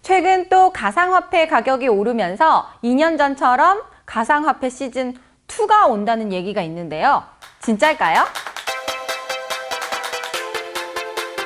최근 또 가상화폐 가격이 오르면서 2년 전처럼 가상화폐 시즌 2가 온다는 얘기가 있는데요. 진짜일까요?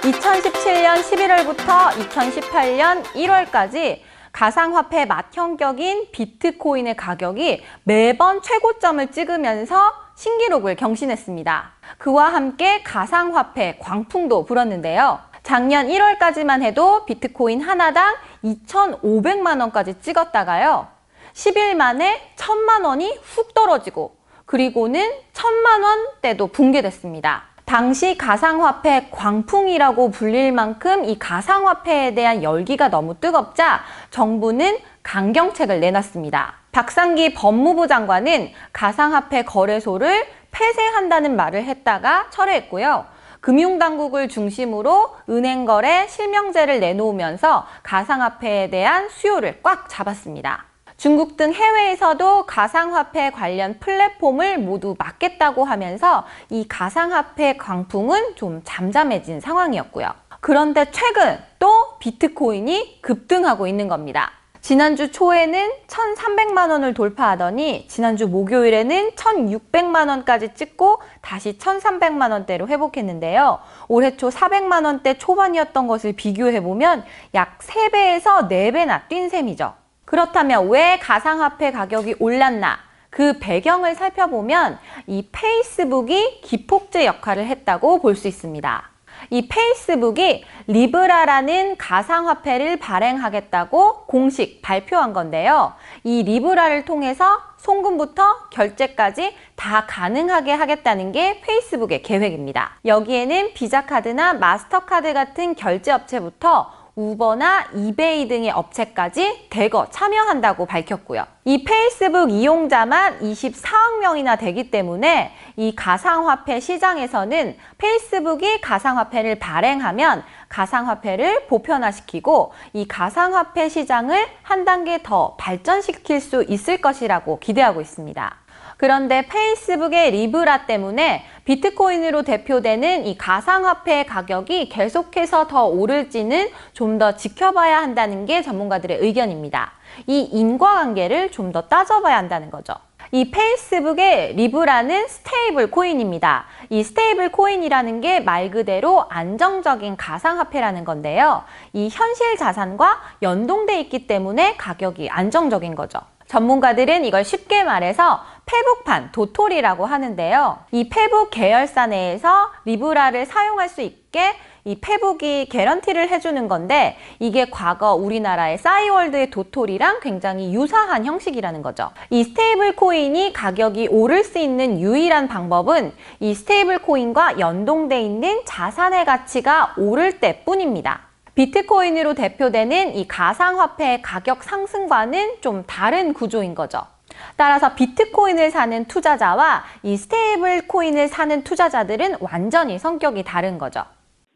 2017년 11월부터 2018년 1월까지 가상화폐 맏형격인 비트코인의 가격이 매번 최고점을 찍으면서 신기록을 경신했습니다. 그와 함께 가상화폐 광풍도 불었는데요. 작년 1월까지만 해도 비트코인 하나당 2,500만 원까지 찍었다가요. 10일 만에 1,000만 원이 훅 떨어지고 그리고는 1,000만 원대도 붕괴됐습니다. 당시 가상화폐 광풍이라고 불릴 만큼 이 가상화폐에 대한 열기가 너무 뜨겁자 정부는 강경책을 내놨습니다. 박상기 법무부 장관은 가상화폐 거래소를 폐쇄한다는 말을 했다가 철회했고요. 금융당국을 중심으로 은행거래 실명제를 내놓으면서 가상화폐에 대한 수요를 꽉 잡았습니다. 중국 등 해외에서도 가상화폐 관련 플랫폼을 모두 막겠다고 하면서 이 가상화폐 광풍은 좀 잠잠해진 상황이었고요. 그런데 최근 또 비트코인이 급등하고 있는 겁니다. 지난주 초에는 1,300만 원을 돌파하더니 지난주 목요일에는 1,600만 원까지 찍고 다시 1,300만 원대로 회복했는데요. 올해 초 400만 원대 초반이었던 것을 비교해보면 약 3배에서 4배나 뛴 셈이죠. 그렇다면 왜 가상화폐 가격이 올랐나? 그 배경을 살펴보면 이 페이스북이 기폭제 역할을 했다고 볼 수 있습니다. 이 페이스북이 리브라라는 가상화폐를 발행하겠다고 공식 발표한 건데요. 이 리브라를 통해서 송금부터 결제까지 다 가능하게 하겠다는 게 페이스북의 계획입니다. 여기에는 비자카드나 마스터카드 같은 결제업체부터 우버나 이베이 등의 업체까지 대거 참여한다고 밝혔고요. 이 페이스북 이용자만 24억 명이나 되기 때문에 이 가상화폐 시장에서는 페이스북이 가상화폐를 발행하면 가상화폐를 보편화시키고 이 가상화폐 시장을 한 단계 더 발전시킬 수 있을 것이라고 기대하고 있습니다. 그런데 페이스북의 리브라 때문에 비트코인으로 대표되는 이 가상화폐 가격이 계속해서 더 오를지는 좀 더 지켜봐야 한다는 게 전문가들의 의견입니다. 이 인과관계를 좀 더 따져봐야 한다는 거죠. 이 페이스북의 리브라는 스테이블 코인입니다. 이 스테이블 코인이라는 게 말 그대로 안정적인 가상화폐라는 건데요. 이 현실 자산과 연동돼 있기 때문에 가격이 안정적인 거죠. 전문가들은 이걸 쉽게 말해서 페북판, 도토리라고 하는데요. 이 페북 계열사 내에서 리브라를 사용할 수 있게 이 페북이 개런티를 해주는 건데 이게 과거 우리나라의 싸이월드의 도토리랑 굉장히 유사한 형식이라는 거죠. 이 스테이블 코인이 가격이 오를 수 있는 유일한 방법은 이 스테이블 코인과 연동돼 있는 자산의 가치가 오를 때뿐입니다. 비트코인으로 대표되는 이 가상화폐의 가격 상승과는 좀 다른 구조인 거죠. 따라서 비트코인을 사는 투자자와 이 스테이블 코인을 사는 투자자들은 완전히 성격이 다른 거죠.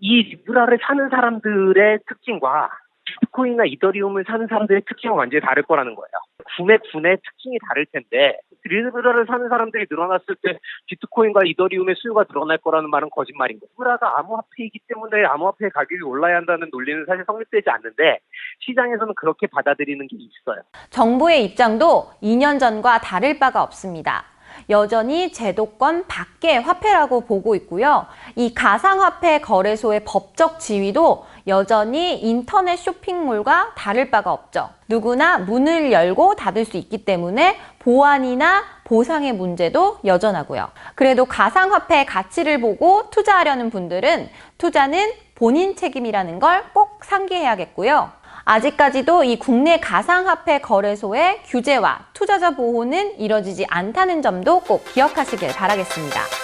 이 리브라를 사는 사람들의 특징과 비트코인이나 이더리움을 사는 사람들의 특징은 완전히 다를 거라는 거예요. 구매군의 특징이 다를 텐데 리브라를 사는 사람들이 늘어났을 때 비트코인과 이더리움의 수요가 늘어날 거라는 말은 거짓말인 거예요. 리브라가 암호화폐이기 때문에 암호화폐의 가격이 올라야 한다는 논리는 사실 성립되지 않는데 시장에서는 그렇게 받아들이는 게 있어요. 정부의 입장도 2년 전과 다를 바가 없습니다. 여전히 제도권 밖의 화폐라고 보고 있고요. 이 가상화폐 거래소의 법적 지위도 여전히 인터넷 쇼핑몰과 다를 바가 없죠. 누구나 문을 열고 닫을 수 있기 때문에 보안이나 보상의 문제도 여전하고요. 그래도 가상화폐의 가치를 보고 투자하려는 분들은 투자는 본인 책임이라는 걸 꼭 상기해야겠고요. 아직까지도 이 국내 가상화폐 거래소의 규제와 투자자 보호는 이뤄지지 않다는 점도 꼭 기억하시길 바라겠습니다.